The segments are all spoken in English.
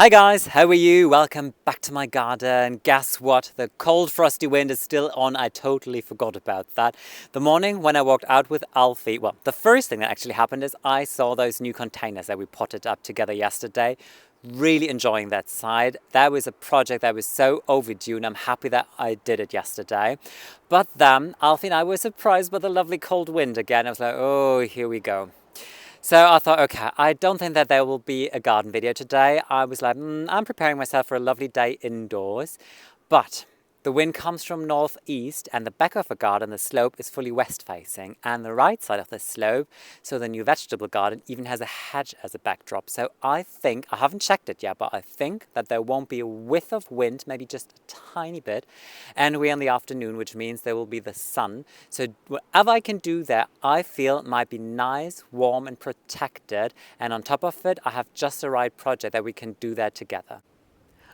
Hi guys, how are you? Welcome back to my garden. Guess what? The cold frosty wind is still on. I totally forgot about that. The morning when I walked out with Alfie, well, the first thing that actually happened is I saw those new containers that we potted up together yesterday. Really enjoying that side. That was a project that was so overdue and I'm happy that I did it yesterday. But then Alfie and I were surprised by the lovely cold wind again. I was like, oh, here we go. So I thought, okay, I don't think that there will be a garden video today. I was like, I'm preparing myself for a lovely day indoors. But the wind comes from northeast and the back of the garden, the slope is fully west facing. And the right side of the slope, so the new vegetable garden, even has a hedge as a backdrop. So I think, I haven't checked it yet, but I think that there won't be a whiff of wind, maybe just a tiny bit. And we're in the afternoon, which means there will be the sun. So whatever I can do there, I feel might be nice, warm and protected. And on top of it, I have just the right project that we can do that together.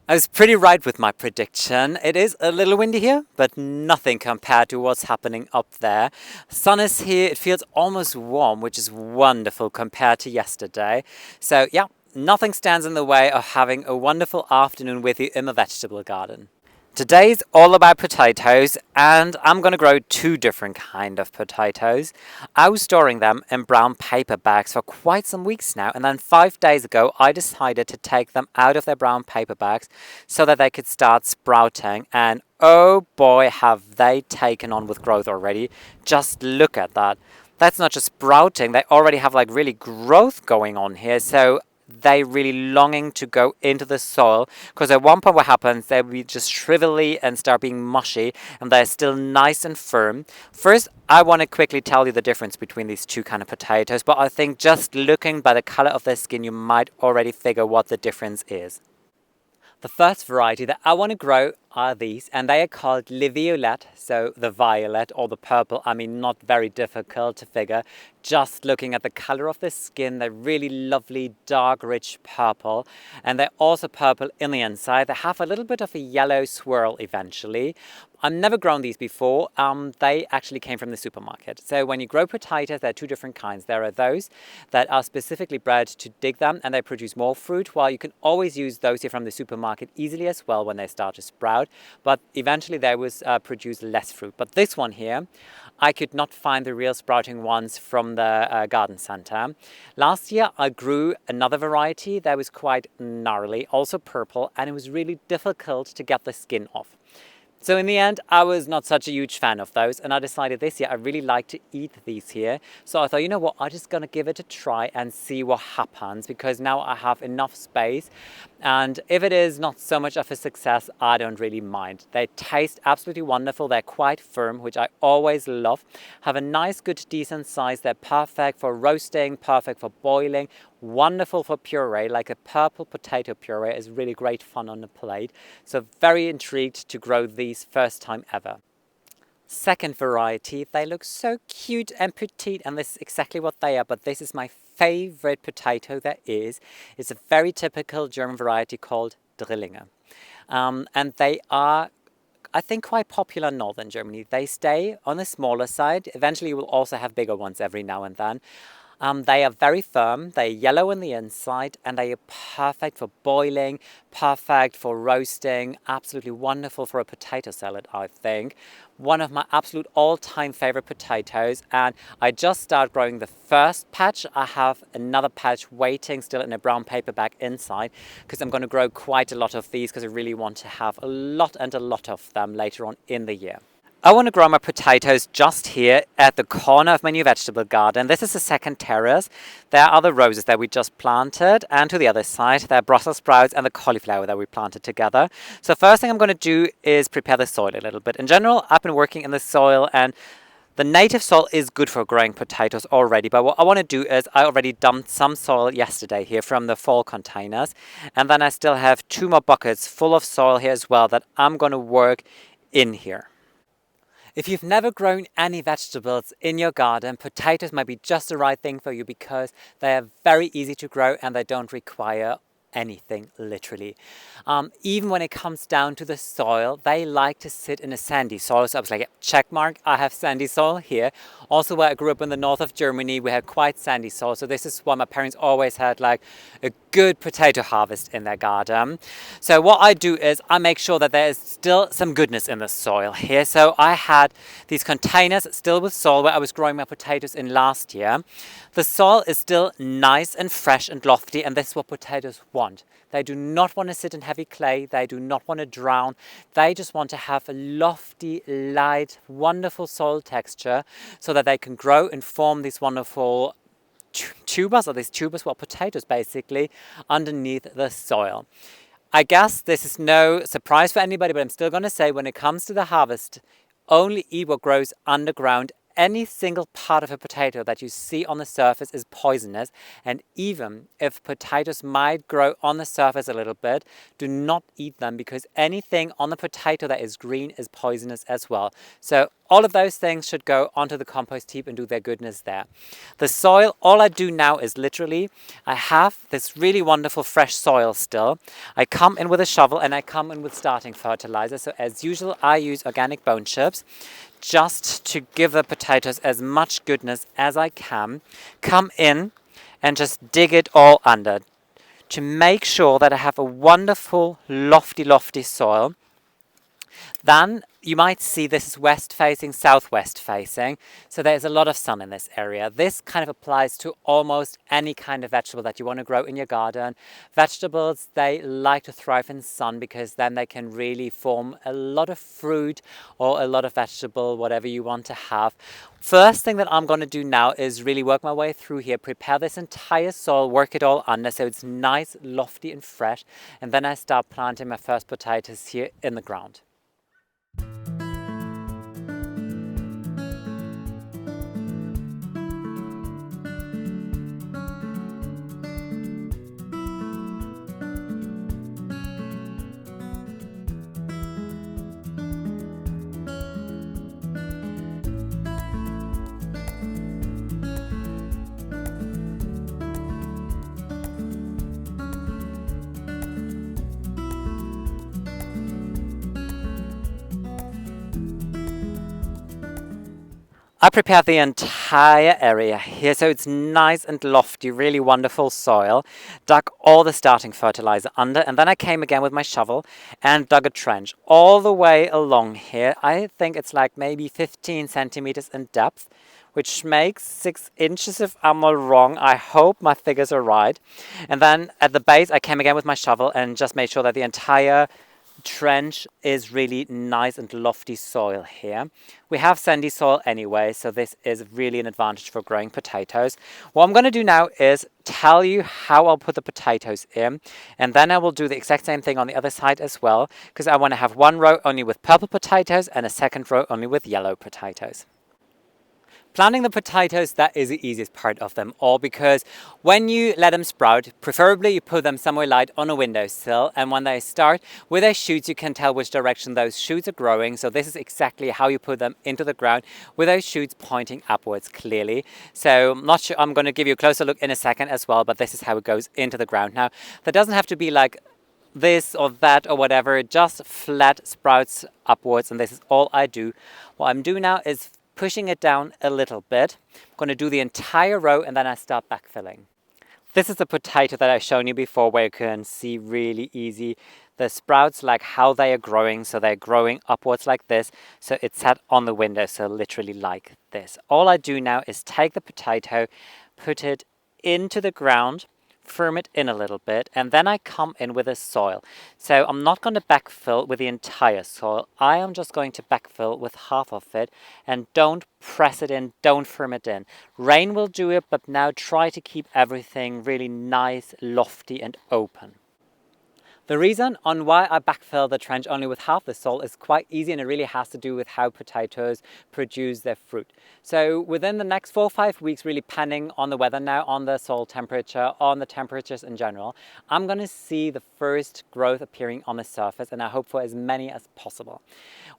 I was pretty right with my prediction. It is a little windy here, but nothing compared to what's happening up there. Sun is here, it feels almost warm, which is wonderful compared to yesterday. So yeah, nothing stands in the way of having a wonderful afternoon with you in the vegetable garden. Today's all about potatoes and I'm going to grow two different kind of potatoes. I was storing them in brown paper bags for quite some weeks now, and then 5 days ago I decided to take them out of their brown paper bags so that they could start sprouting, and oh boy have they taken on with growth already. Just look at that. That's not just sprouting, they already have like really growth going on here. So they really longing to go into the soil, because at one point what happens, they'll be just shrivelly and start being mushy, and they're still nice and firm. First, I want to quickly tell you the difference between these two kind of potatoes, but I think just looking by the color of their skin, you might already figure what the difference is. The first variety that I want to grow are these, and they are called Le Violet, so the violet or the purple. I mean, not very difficult to figure. Just looking at the color of the skin, they're really lovely, dark, rich purple, and they're also purple in the inside. They have a little bit of a yellow swirl eventually. I've never grown these before. They actually came from the supermarket. So when you grow potatoes, there are two different kinds. There are those that are specifically bred to dig them and they produce more fruit, while you can always use those here from the supermarket easily as well when they start to sprout. But eventually they will produce less fruit. But this one here, I could not find the real sprouting ones from the garden center. Last year I grew another variety that was quite gnarly, also purple, and it was really difficult to get the skin off. So in the end, I was not such a huge fan of those, and I decided this year I really like to eat these here. So I thought, you know what, I'm just gonna give it a try and see what happens, because now I have enough space. And if it is not so much of a success, I don't really mind. They taste absolutely wonderful. They're quite firm, which I always love. Have a nice, good, decent size. They're perfect for roasting, perfect for boiling, wonderful for puree. Like a purple potato puree is really great fun on the plate. So very intrigued to grow these first time ever. Second variety, they look so cute and petite, and this is exactly what they are, but this is my favorite potato there is. It's a very typical German variety called Drillinge. And they are, I think, quite popular in northern Germany. They stay on the smaller side. Eventually you will also have bigger ones every now and then. They are very firm, they're yellow on the inside, and they are perfect for boiling, perfect for roasting, absolutely wonderful for a potato salad, I think. One of my absolute all-time favorite potatoes, and I just started growing the first patch. I have another patch waiting still in a brown paper bag inside, because I'm going to grow quite a lot of these, because I really want to have a lot of them later on in the year. I want to grow my potatoes just here at the corner of my new vegetable garden. This is the second terrace. There are the roses that we just planted, and to the other side there are Brussels sprouts and the cauliflower that we planted together. So first thing I'm going to do is prepare the soil a little bit. In general, I've been working in the soil, and the native soil is good for growing potatoes already, but what I want to do is I already dumped some soil yesterday here from the fall containers, and then I still have 2 more buckets full of soil here as well that I'm going to work in here. If you've never grown any vegetables in your garden, potatoes might be just the right thing for you, because they are very easy to grow and they don't require anything, literally. Even when it comes down to the soil, they like to sit in a sandy soil. So I was like, check mark, I have sandy soil here. Also, where I grew up in the north of Germany, we had quite sandy soil. So this is why my parents always had like a good potato harvest in their garden. So what I do is I make sure that there is still some goodness in the soil here. So I had these containers still with soil where I was growing my potatoes in last year. The soil is still nice and fresh and lofty, and this is what potatoes want. They do not want to sit in heavy clay. They do not want to drown. They just want to have a lofty, light, wonderful soil texture so that they can grow and form these wonderful tubers, well, potatoes basically, underneath the soil. I guess this is no surprise for anybody, but I'm still going to say when it comes to the harvest, only eat what grows underground. Any single part of a potato that you see on the surface is poisonous, and even if potatoes might grow on the surface a little bit, do not eat them because anything on the potato that is green is poisonous as well. So all of those things should go onto the compost heap and do their goodness there. The soil, all I do now is literally, I have this really wonderful fresh soil still. I come in with a shovel and I come in with starting fertilizer. So as usual, I use organic bone chips just to give the potatoes as much goodness as I can. Come in and just dig it all under to make sure that I have a wonderful, lofty soil. Then you might see this is west facing, southwest facing. So there's a lot of sun in this area. This kind of applies to almost any kind of vegetable that you want to grow in your garden. Vegetables, they like to thrive in sun because then they can really form a lot of fruit or a lot of vegetable, whatever you want to have. First thing that I'm going to do now is really work my way through here, prepare this entire soil, work it all under so it's nice, lofty and fresh. And then I start planting my first potatoes here in the ground. I prepared the entire area here so it's nice and lofty, really wonderful soil. Dug all the starting fertilizer under, and then I came again with my shovel and dug a trench all the way along here. I think it's like maybe 15 centimeters in depth, which makes 6 inches if I'm not wrong. I hope my figures are right. And then at the base I came again with my shovel and just made sure that the entire trench is really nice and lofty soil here. We have sandy soil anyway, so this is really an advantage for growing potatoes. What I'm going to do now is tell you how I'll put the potatoes in, and then I will do the exact same thing on the other side as well, because I want to have one row only with purple potatoes and a second row only with yellow potatoes. Planting the potatoes, that is the easiest part of them all, because when you let them sprout, preferably you put them somewhere light on a windowsill, and when they start with their shoots, you can tell which direction those shoots are growing. So this is exactly how you put them into the ground, with those shoots pointing upwards clearly. So I'm not sure, I'm going to give you a closer look in a second as well, but this is how it goes into the ground. Now, that doesn't have to be like this or that or whatever, just flat sprouts upwards, and this is all I do. What I'm doing now is pushing it down a little bit. I'm going to do the entire row and then I start backfilling. This is the potato that I've shown you before, where you can see really easy the sprouts, like how they are growing. So they're growing upwards like this. So it's set on the window, so literally like this. All I do now is take the potato, put it into the ground, firm it in a little bit, and then I come in with the soil. So I'm not going to backfill with the entire soil. I am just going to backfill with half of it, and don't press it in, don't firm it in. Rain will do it, but now try to keep everything really nice, lofty and open. The reason on why I backfill the trench only with half the soil is quite easy, and it really has to do with how potatoes produce their fruit. So within the next 4 or 5 weeks, really depending on the weather now, on the soil temperature, on the temperatures in general, I'm going to see the first growth appearing on the surface, and I hope for as many as possible.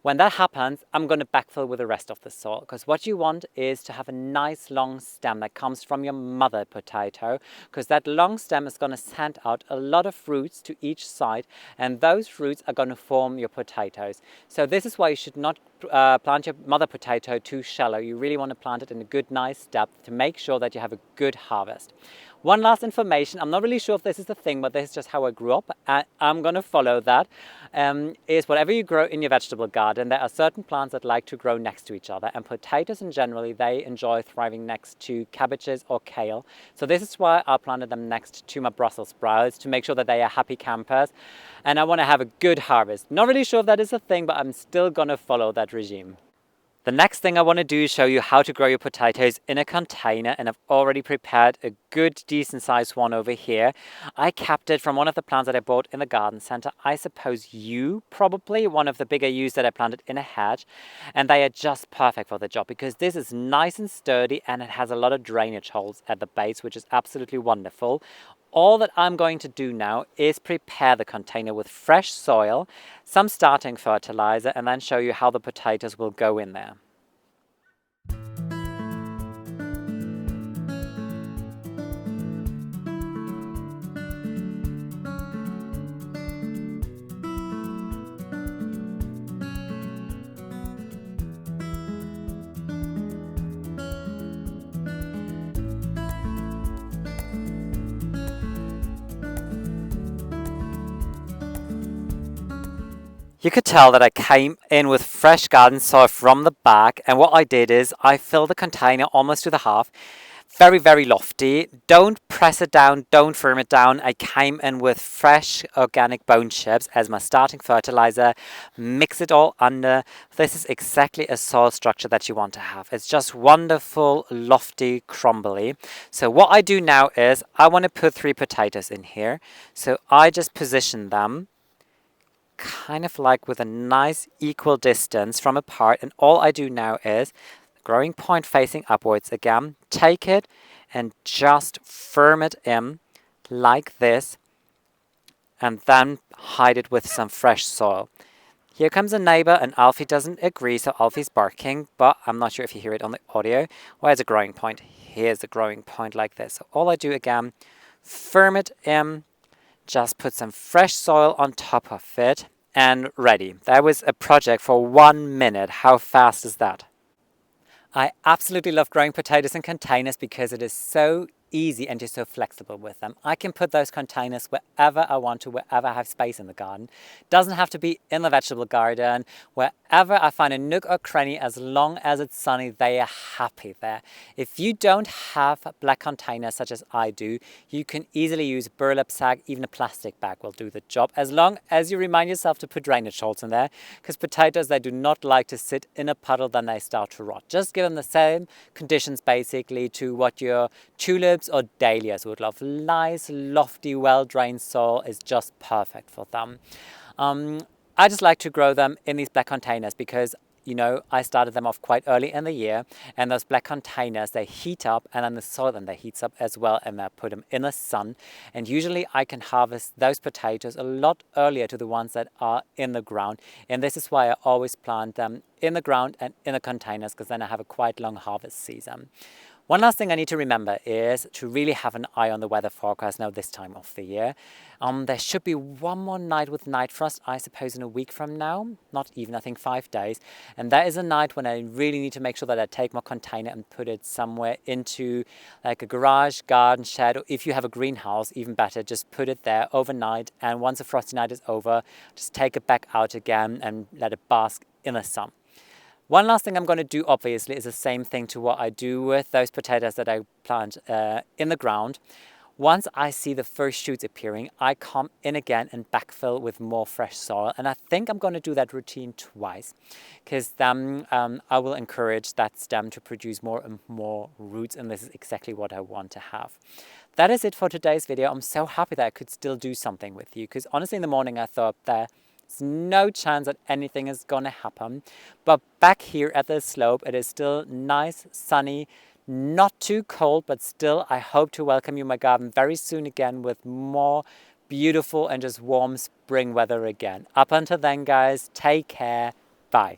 When that happens, I'm going to backfill with the rest of the soil, because what you want is to have a nice long stem that comes from your mother potato, because that long stem is going to send out a lot of roots to each side, and those roots are going to form your potatoes. So this is why you should not plant your mother potato too shallow. You really want to plant it in a good, nice depth to make sure that you have a good harvest. One last information, I'm not really sure if this is the thing, but this is just how I grew up, and I'm going to follow that, is whatever you grow in your vegetable garden, there are certain plants that like to grow next to each other, and potatoes in general, they enjoy thriving next to cabbages or kale. So this is why I planted them next to my Brussels sprouts, to make sure that they are happy campers, and I want to have a good harvest. Not really sure if that is a thing, but I'm still going to follow that regime. The next thing I want to do is show you how to grow your potatoes in a container, and I've already prepared a good decent sized one over here. I kept it from one of the plants that I bought in the garden center. I suppose probably one of the bigger yews that I planted in a hedge, and they are just perfect for the job because this is nice and sturdy and it has a lot of drainage holes at the base, which is absolutely wonderful. All that I'm going to do now is prepare the container with fresh soil, some starting fertilizer, and then show you how the potatoes will go in there. You could tell that I came in with fresh garden soil from the back, and what I did is I filled the container almost to the half. Very, very lofty. Don't press it down, don't firm it down. I came in with fresh organic bone chips as my starting fertilizer. Mix it all under. This is exactly a soil structure that you want to have. It's just wonderful, lofty, crumbly. So what I do now is I want to put 3 potatoes in here. So I just position them kind of like with a nice equal distance from apart, and all I do now is growing point facing upwards again, take it and just firm it in like this, and then hide it with some fresh soil. Here comes a neighbor, and Alfie doesn't agree, so Alfie's barking, but I'm not sure if you hear it on the audio. Where's the growing point? Here's the growing point like this. So all I do again, firm it in, just put some fresh soil on top of it, and ready. That was a project for 1 minute. How fast is that? I absolutely love growing potatoes in containers because it is so easy and just so flexible with them. I can put those containers wherever I want to, wherever I have space in the garden. Doesn't have to be in the vegetable garden. Wherever I find a nook or cranny, as long as it's sunny, they are happy there. If you don't have black containers such as I do, you can easily use a burlap sack. Even a plastic bag will do the job, as long as you remind yourself to put drainage holes in there, because potatoes, they do not like to sit in a puddle, then they start to rot. Just give them the same conditions basically to what your tulips or dahlias would love. Nice, lofty, well-drained soil is just perfect for them. I just like to grow them in these black containers because, you know, I started them off quite early in the year, and those black containers, they heat up, and then the soil then they heats up as well, and I put them in the sun. And usually I can harvest those potatoes a lot earlier to the ones that are in the ground. And this is why I always plant them in the ground and in the containers, because then I have a quite long harvest season. One last thing I need to remember is to really have an eye on the weather forecast now this time of the year. There should be one more night with night frost, I suppose, in a week from now. Not even, I think 5 days. And that is a night when I really need to make sure that I take my container and put it somewhere into like a garage, garden, shed, or if you have a greenhouse, even better, just put it there overnight. And once the frosty night is over, just take it back out again and let it bask in the sun. One last thing I'm going to do, obviously, is the same thing to what I do with those potatoes that I plant in the ground. Once I see the first shoots appearing, I come in again and backfill with more fresh soil. And I think I'm going to do that routine twice, because then I will encourage that stem to produce more and more roots. And this is exactly what I want to have. that is it for today's video. I'm so happy that I could still do something with you, because honestly in the morning I thought there's no chance that anything is gonna happen. But back here at the slope, it is still nice, sunny, not too cold, but still I hope to welcome you in my garden very soon again with more beautiful and just warm spring weather again. Up until then, guys, take care. Bye.